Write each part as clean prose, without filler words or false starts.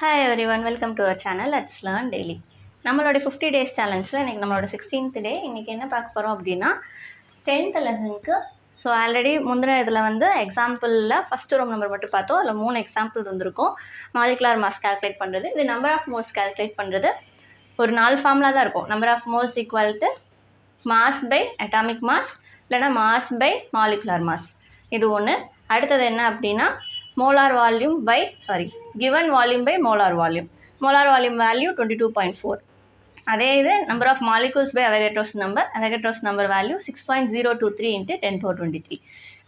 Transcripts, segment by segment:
Hi everyone, welcome to our channel. Let's learn daily. நம்மளோட 50 days சேலஞ்சில் இன்றைக்கி நம்மளோட 16th டே. இன்றைக்கி என்ன பார்க்க போகிறோம் அப்படின்னா 10th லெசனுக்கு. ஸோ ஆல்ரெடி முந்தின இதில் வந்து எக்ஸாம்பிளில் ஃபஸ்ட்டு ரோம் நம்பர் மட்டும் பார்த்தோம். அதில் 3 எக்ஸாம்பிள் இருந்திருக்கும். மாலிகுலர் மாஸ் கால்குலேட் பண்ணுறது, இது நம்பர் ஆஃப் மோல்ஸ் கால்குலேட் பண்ணுறது. ஒரு 4 ஃபார்முலா தான் இருக்கும். Number of moles equal to mass by atomic mass, இல்லைனா மாஸ் பை மாலிகுலர் மாஸ். இது ஒன்று. அடுத்தது என்ன அப்படின்னா molar volume by given volume by molar volume. Molar volume value 22.4. அதே இது number of molecules by Avogadro's number value 6.023 into 10 power 23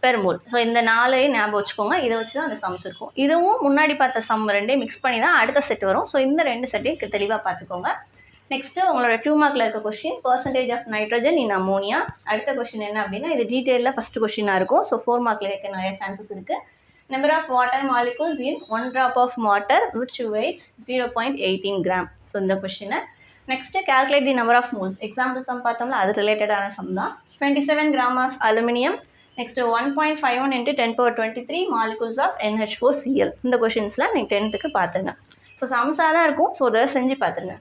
per mole. So இந்த 4 ஞாபகம் வச்சுக்கோங்க. இதை வச்சு தான் அந்த சம்ஸ் இருக்கும். இதுவும் முன்னாடி பார்த்த சம் ரெண்டையும் மிக்ஸ் பண்ணி தான் அடுத்த செட் வரும். ஸோ இந்த 2 செட்டையும் தெளிவாக பார்த்துக்கோங்க. நெக்ஸ்ட்டு உங்களோட 2 மார்க்கில் இருக்க question percentage of nitrogen in ammonia. அடுத்த கொஸ்டின் என்ன அப்படின்னா இது டீட்டெயிலில் ஃபஸ்ட்டு கொஸ்டினாக இருக்கும். ஸோ 4 மார்க்கில் இருக்க நிறைய சான்சஸ் இருக்குது. Number of water molecules in 1 drop of water which weighs 0.18 gram. So இந்த question. Next calculate the number of moles. Example sum பார்த்தோம்ல அது ரிலேட்டடான சம் தான். 27 gram of aluminium. Next 1.51 into 10 power 23 molecules of NH4Cl. இந்த கொஷின்ஸில் நீங்கள் 10th பார்த்துருங்க. So சம்ஸாக தான் இருக்கும். ஸோ அதை செஞ்சு பார்த்துருங்க.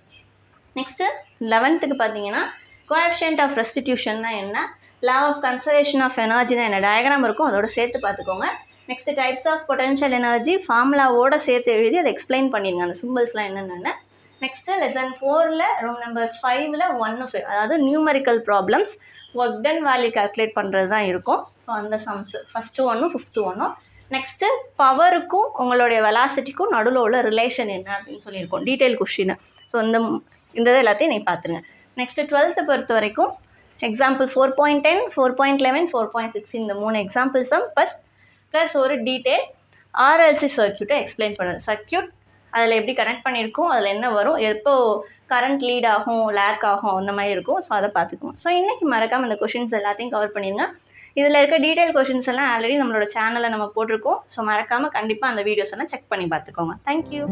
நெக்ஸ்ட்டு 11th பார்த்தீங்கன்னா coefficient of restitution என்ன, law of conservation of energy என்ன டயக்ராம் இருக்கும், அதோட சேர்த்து பார்த்துக்கோங்க. Next types of potential energy ஃபார்முலாவோட சேர்த்து எழுதி அதை எக்ஸ்பிளைன் பண்ணிடுங்க, அந்த சிம்பிள்ஸ்லாம் என்னென்னு. நெக்ஸ்ட்டு லெசன் 4ல் ரோம் நம்பர் 5ல் 1 அதாவது numerical problems work done value calculate பண்ணுறது தான் இருக்கும். ஸோ அந்த சம்ஸ் ஃபஸ்ட்டு 1 5th 1. நெக்ஸ்ட்டு பவருக்கும் உங்களுடைய வெலாசிட்டிக்கும் நடுவில் உள்ள ரிலேஷன் என்ன அப்படின்னு சொல்லியிருக்கோம், டீட்டெயில் கொஷின். ஸோ இந்த எல்லாத்தையும் நீ பார்த்துருங்க. நெக்ஸ்ட்டு 12th பொறுத்த வரைக்கும் எக்ஸாம்பிள் 4.10 4.11 4.16 இந்த 3 எக்ஸாம்பிள் சம் ப்ளஸ் ஒரு டீட்டெயில் ஆர்எல்சி சர்க்யூட்டை எக்ஸ்பிளைன் பண்ணுறது. சர்க்யூட் அதில் எப்படி கனெக்ட் பண்ணியிருக்கோம், அதில் என்ன வரும், எப்போ கரண்ட் லீட் ஆகும் லேக் ஆகும் அந்த மாதிரி இருக்கும். ஸோ அதை பார்த்துக்குவோம். ஸோ இன்றைக்கி மறக்காமல் இந்த கொஷின்ஸ் எல்லாத்தையும் கவர் பண்ணிடுங்க. இதில் இருக்க டீட்டெயில் கொஷின்ஸ் எல்லாம் ஆல்ரெடி நம்மளோட சேனலில் நம்ம போட்டிருக்கோம். ஸோ மறக்காமல் கண்டிப்பாக அந்த வீடியோஸ் எல்லாம் செக் பண்ணி பார்த்துக்கோங்க. தேங்க்யூ.